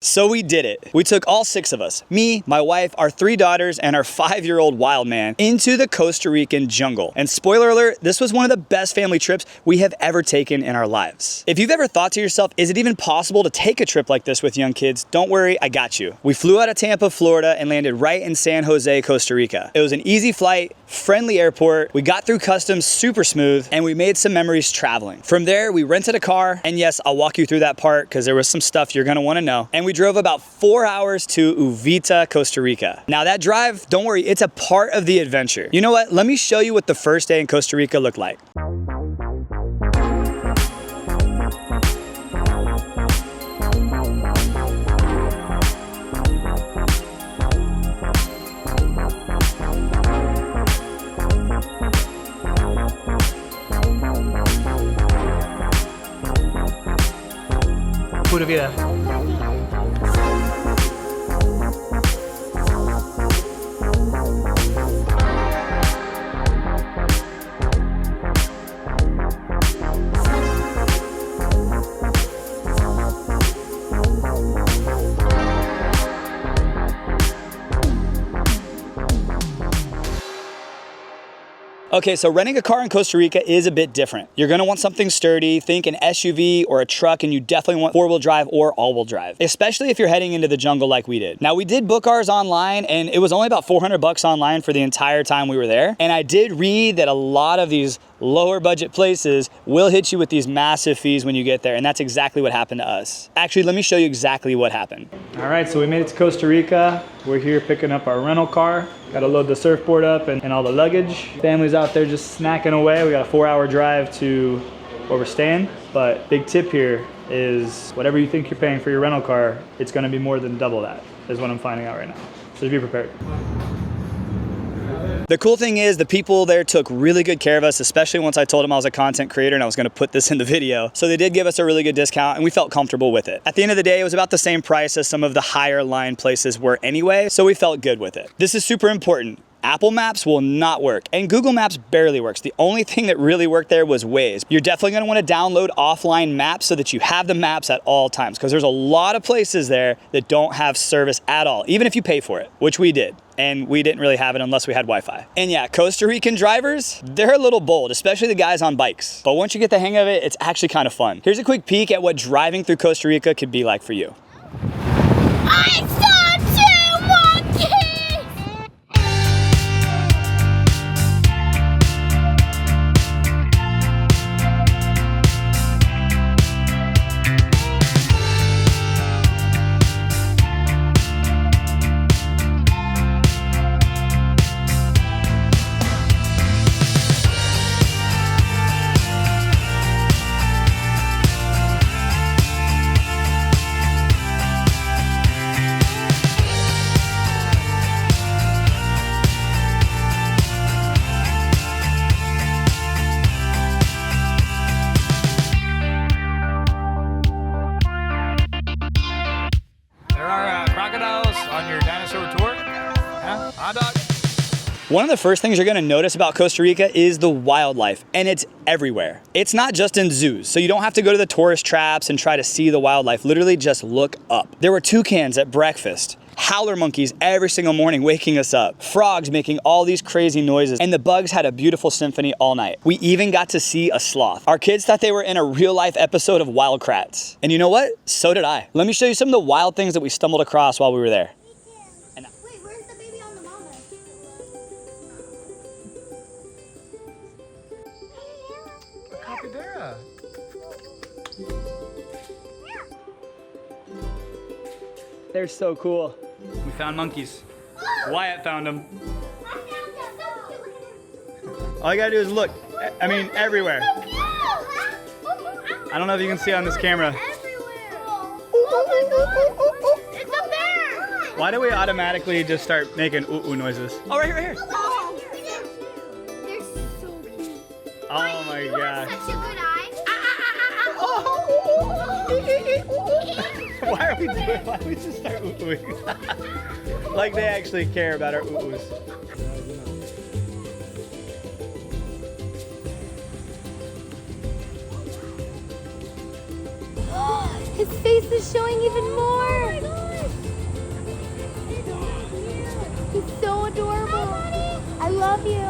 So we did it. We took all 6 of us, me, my wife, our 3 daughters, and our 5-year-old wild man, into the Costa Rican jungle. And spoiler alert, this was one of the best family trips we have ever taken in our lives. If you've ever thought to yourself, is it even possible to take a trip like this with young kids? Don't worry, I got you. We flew out of Tampa, Florida, and landed right in San Jose, Costa Rica. It was an easy flight, friendly airport, we got through customs super smooth, and we made some memories traveling. From there, we rented a car, and yes, I'll walk you through that part because there was some stuff you're gonna wanna know. And we drove about 4 hours to Uvita, Costa Rica. Now that drive, don't worry, it's a part of the adventure. You know what? Let me show you what the first day in Costa Rica looked like. Pura vida. Okay, so renting a car in Costa Rica is a bit different. You're gonna want something sturdy, think an SUV or a truck, and you definitely want 4-wheel drive or all-wheel drive, especially if you're heading into the jungle like we did. Now, we did book ours online, and it was only about $400 online for the entire time we were there. And I did read that a lot of these lower budget places will hit you with these massive fees when you get there, and that's exactly what happened to us. Actually, let me show you exactly what happened. All right, so we made it to Costa Rica. We're here picking up our rental car. Got to load the surfboard up and all the luggage. Family's out there just snacking away. We got a 4-hour drive to where we're staying, but big tip here is whatever you think you're paying for your rental car, it's gonna be more than double that, is what I'm finding out right now. So just be prepared. The cool thing is the people there took really good care of us, especially once I told them I was a content creator and I was gonna put this in the video. So they did give us a really good discount and we felt comfortable with it. At the end of the day, it was about the same price as some of the higher line places were anyway, so we felt good with it. This is super important. Apple Maps will not work, and Google Maps barely works. The only thing that really worked there was Waze. You're definitely gonna wanna download offline maps so that you have the maps at all times, because there's a lot of places there that don't have service at all, even if you pay for it, which we did. And we didn't really have it unless we had Wi-Fi. And yeah, Costa Rican drivers, they're a little bold, especially the guys on bikes. But once you get the hang of it, it's actually kind of fun. Here's a quick peek at what driving through Costa Rica could be like for you. I saw 2 monkeys! One of the first things you're gonna notice about Costa Rica is the wildlife, and it's everywhere. It's not just in zoos, so you don't have to go to the tourist traps and try to see the wildlife. Literally just look up. There were toucans at breakfast, howler monkeys every single morning waking us up, frogs making all these crazy noises, and the bugs had a beautiful symphony all night. We even got to see a sloth. Our kids thought they were in a real-life episode of Wild Kratts. And you know what? So did I. Let me show you some of the wild things that we stumbled across while we were there. Wait, where's the baby on the mama? Capybara. They're so cool. We found monkeys. Wyatt found them. All you gotta do is look. I mean, everywhere. I don't know if you can see on this camera. It's a bear! Why do we automatically just start making ooh-ooh noises? Oh, right here, right here. Oh, they're so cute. Oh my gosh. Such a good eye. Why do we just start ooh-oohing? Like they actually care about our ooh-oohs. His face is showing even more. He's so adorable. I love you.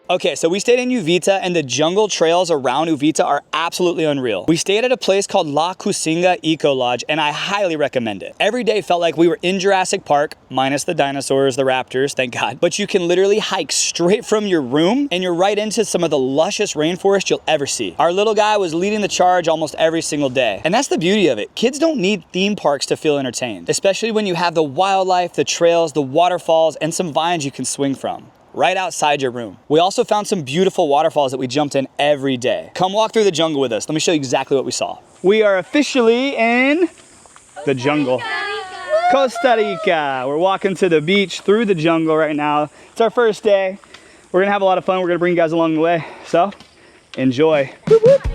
Okay, so we stayed in Uvita, and the jungle trails around Uvita are absolutely unreal. We stayed at a place called La Cusinga Eco Lodge, and I highly recommend it. Every day felt like we were in Jurassic Park, minus the dinosaurs, the raptors, thank God. But you can literally hike straight from your room, and you're right into some of the lushest rainforest you'll ever see. Our little guy was leading the charge almost every single day. And that's the beauty of it. Kids don't need theme parks to feel entertained, especially when you have the wildlife, the trails, the waterfalls, and some vines you can swing from right outside your room. We also found some beautiful waterfalls that we jumped in every day. Come walk through the jungle with us. Let me show you exactly what we saw. We are officially in the jungle. Costa Rica. We're walking to the beach through the jungle right now. It's our first day. We're gonna have a lot of fun. We're gonna bring you guys along the way. So, enjoy. Whoop, whoop.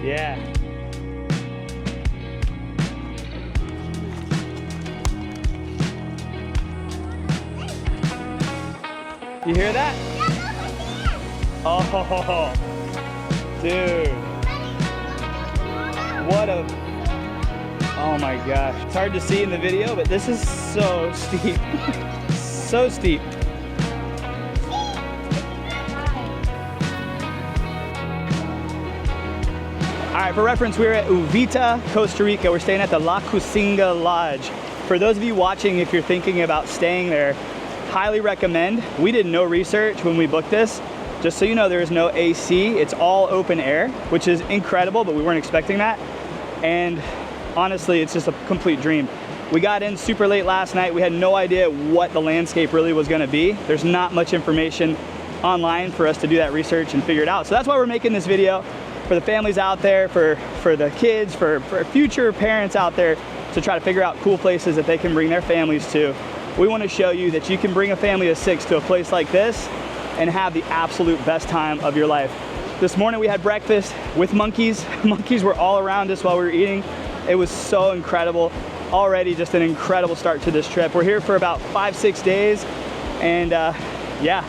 Yeah. You hear that? Oh, dude. What a, oh my gosh. It's hard to see in the video, but this is so steep. So steep. All right, for reference, we're at Uvita, Costa Rica. We're staying at the La Cusinga Lodge. For those of you watching, if you're thinking about staying there, highly recommend. We did no research when we booked this. Just so you know, there is no AC. It's all open air, which is incredible, but we weren't expecting that. And honestly, it's just a complete dream. We got in super late last night. We had no idea what the landscape really was gonna be. There's not much information online for us to do that research and figure it out. So that's why we're making this video. For the families out there, for the kids, for future parents out there to try to figure out cool places that they can bring their families to. We want to show you that you can bring a family of 6 to a place like this and have the absolute best time of your life. This morning we had breakfast with monkeys. Monkeys were all around us while we were eating. It was so incredible. Already just an incredible start to this trip. We're here for about 5-6 days, and yeah,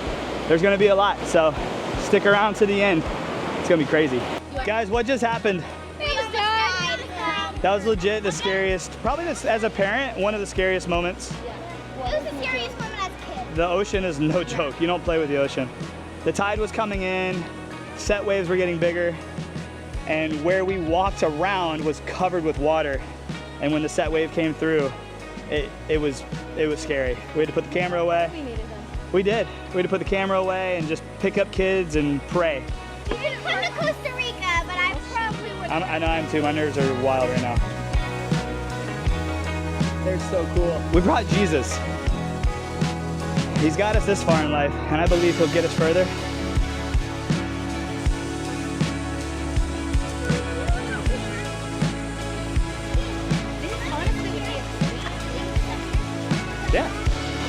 there's gonna be a lot, so stick around to the end. It's gonna be crazy. Guys, what just happened? That was legit the scariest, probably this, as a parent, one of the scariest moments. It was the scariest moment as a kid. The ocean is no joke. You don't play with the ocean. The tide was coming in, set waves were getting bigger, and where we walked around was covered with water. And when the set wave came through, it was scary. We had to put the camera away. We needed them. We did. We had to put the camera away and just pick up kids and pray. We didn't come to Costa Rica, but I probably would. I know I am too. My nerves are wild right now. They're so cool. We brought Jesus. He's got us this far in life, and I believe he'll get us further. Yeah.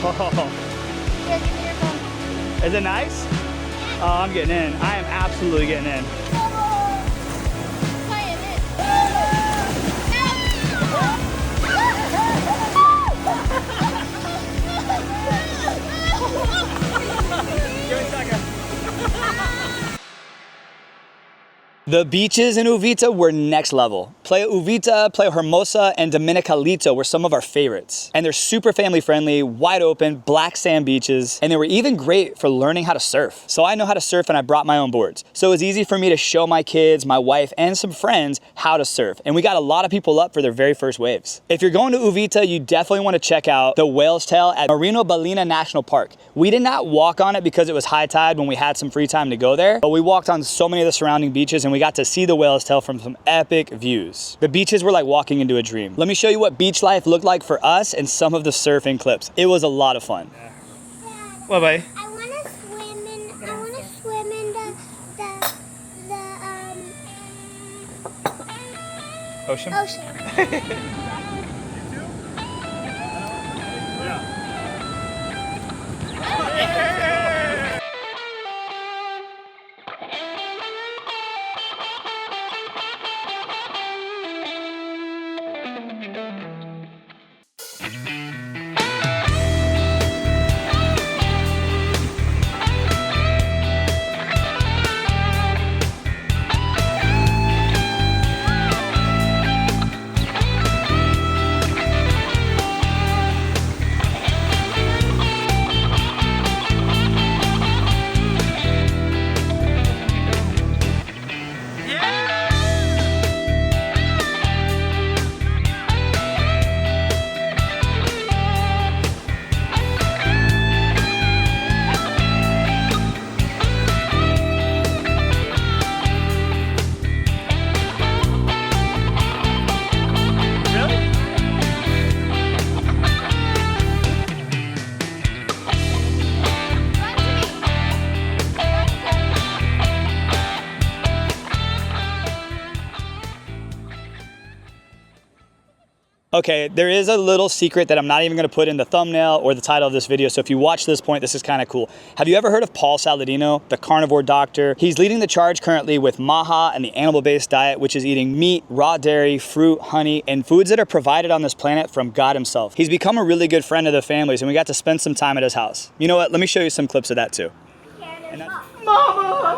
Oh. Is it nice? Oh, I'm getting in. I am absolutely getting in. Give me a second. The beaches in Uvita were next level. Playa Uvita, Playa Hermosa, and Dominicalito were some of our favorites. And they're super family friendly, wide open, black sand beaches, and they were even great for learning how to surf. So I know how to surf and I brought my own boards. So it was easy for me to show my kids, my wife, and some friends how to surf. And we got a lot of people up for their very first waves. If you're going to Uvita, you definitely want to check out the whale's tail at Marino Ballena National Park. We did not walk on it because it was high tide when we had some free time to go there, but we walked on so many of the surrounding beaches and we got to see the whale's tail from some epic views. The beaches were like walking into a dream. Let me show you what beach life looked like for us and some of the surfing clips. It was a lot of fun. What, buddy? I want to swim in the Ocean? ocean. Okay, there is a little secret that I'm not even gonna put in the thumbnail or the title of this video, so if you watch this point, this is kind of cool. Have you ever heard of Paul Saladino, the carnivore doctor? He's leading the charge currently with MAHA and the animal-based diet, which is eating meat, raw dairy, fruit, honey, and foods that are provided on this planet from God himself. He's become a really good friend of the families, and we got to spend some time at his house. You know what, let me show you some clips of that too. Mama!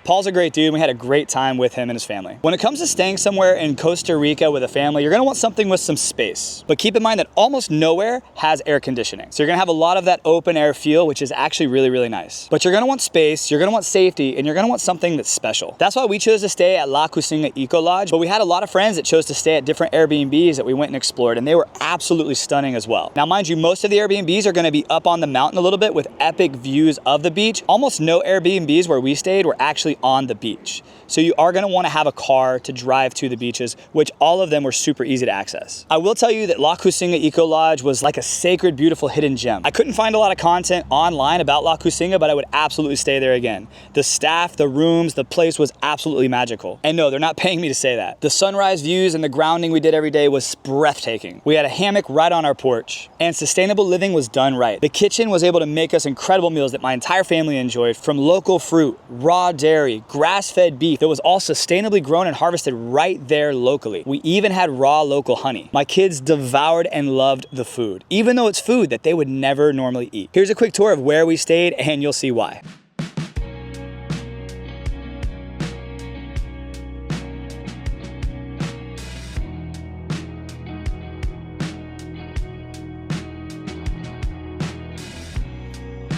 Paul's a great dude, and we had a great time with him and his family. When it comes to staying somewhere in Costa Rica with a family, you're gonna want something with some space. But keep in mind that almost nowhere has air conditioning. So you're gonna have a lot of that open air feel, which is actually really, really nice. But you're gonna want space, you're gonna want safety, and you're gonna want something that's special. That's why we chose to stay at La Cusinga Eco Lodge, but we had a lot of friends that chose to stay at different Airbnbs that we went and explored, and they were absolutely stunning as well. Now, mind you, most of the Airbnbs are gonna be up on the mountain a little bit with epic views of the beach. Almost no Airbnbs where we stayed were actually on the beach. So you are gonna wanna have a car to drive to the beaches, which all of them were super easy to access. I will tell you that La Cusinga Eco Lodge was like a sacred, beautiful hidden gem. I couldn't find a lot of content online about La Cusinga, but I would absolutely stay there again. The staff, the rooms, the place was absolutely magical. And no, they're not paying me to say that. The sunrise views and the grounding we did every day was breathtaking. We had a hammock right on our porch, and sustainable living was done right. The kitchen was able to make us incredible meals that my entire family enjoyed, from local fruit, raw dairy, grass-fed beef that was all sustainably grown and harvested right there locally. We even had raw local honey. My kids devoured and loved the food, even though it's food that they would never normally eat. Here's a quick tour of where we stayed, and you'll see why.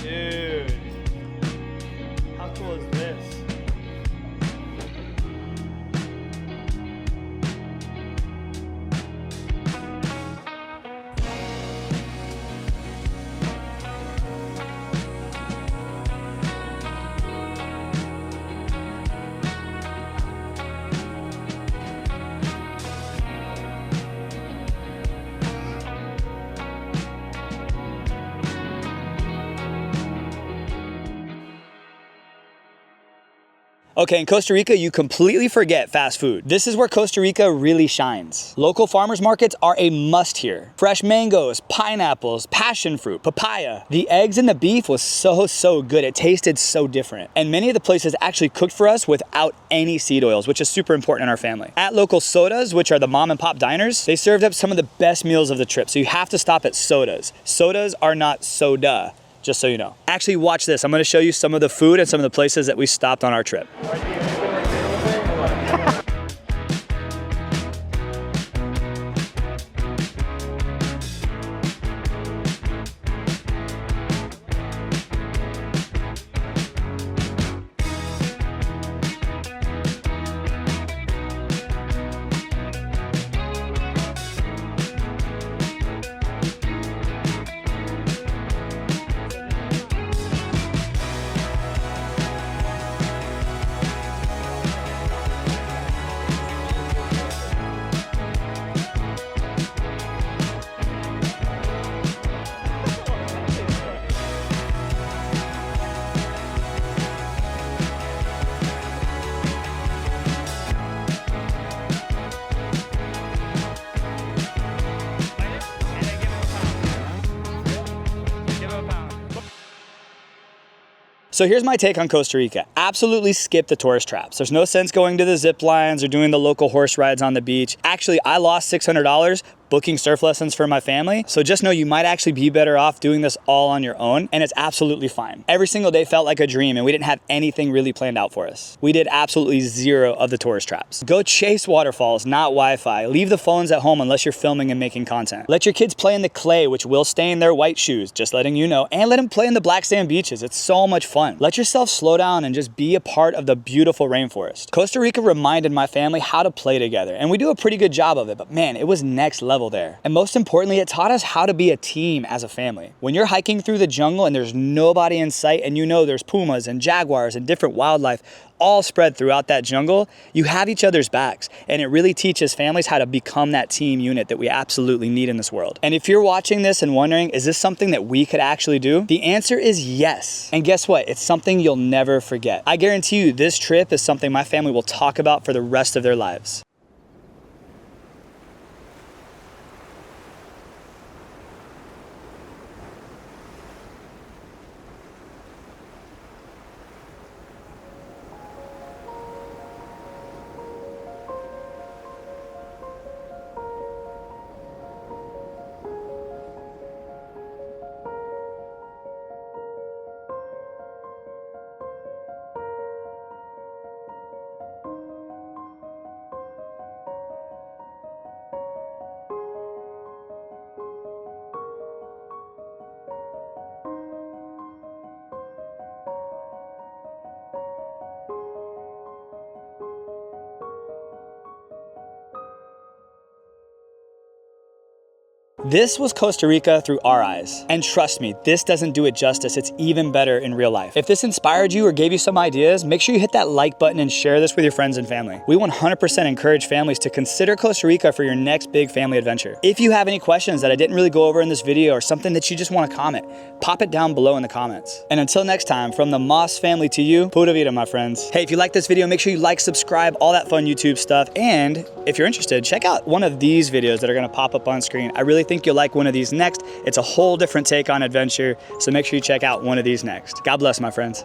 Dude, how cool is this? Okay, in Costa Rica, you completely forget fast food. This is where Costa Rica really shines. Local farmers markets are a must here. Fresh mangoes, pineapples, passion fruit, papaya. The eggs and the beef was so good. It tasted so different. And many of the places actually cooked for us without any seed oils, which is super important in our family. At local sodas, which are the mom and pop diners, they served up some of the best meals of the trip. So you have to stop at sodas. Sodas are not soda, just so you know. Actually, watch this. I'm gonna show you some of the food and some of the places that we stopped on our trip. So here's my take on Costa Rica. Absolutely skip the tourist traps. There's no sense going to the zip lines or doing the local horse rides on the beach. Actually, I lost $600 booking surf lessons for my family. So just know you might actually be better off doing this all on your own, and it's absolutely fine. Every single day felt like a dream, and we didn't have anything really planned out for us. We did absolutely zero of the tourist traps. Go chase waterfalls, not Wi-Fi. Leave the phones at home unless you're filming and making content. Let your kids play in the clay, which will stain their white shoes, just letting you know, and let them play in the black sand beaches. It's so much fun. Let yourself slow down and just be a part of the beautiful rainforest. Costa Rica reminded my family how to play together, and we do a pretty good job of it, but man, it was next level there. And most importantly, it taught us how to be a team as a family. When you're hiking through the jungle and there's nobody in sight, and you know there's pumas and jaguars and different wildlife all spread throughout that jungle, you have each other's backs, and it really teaches families how to become that team unit that we absolutely need in this world. And if you're watching this and wondering, is this something that we could actually do? The answer is yes. And guess what? It's something you'll never forget. I guarantee you this trip is something my family will talk about for the rest of their lives. This was Costa Rica through our eyes. And trust me, this doesn't do it justice. It's even better in real life. If this inspired you or gave you some ideas, make sure you hit that like button and share this with your friends and family. We 100% encourage families to consider Costa Rica for your next big family adventure. If you have any questions that I didn't really go over in this video or something that you just want to comment, pop it down below in the comments. And until next time, from the Moss family to you, pura vida, my friends. Hey, if you like this video, make sure you like, subscribe, all that fun YouTube stuff. And if you're interested, check out one of these videos that are going to pop up on screen. I really think you'll like one of these next. It's a whole different take on adventure, so make sure you check out one of these next. God bless, my friends.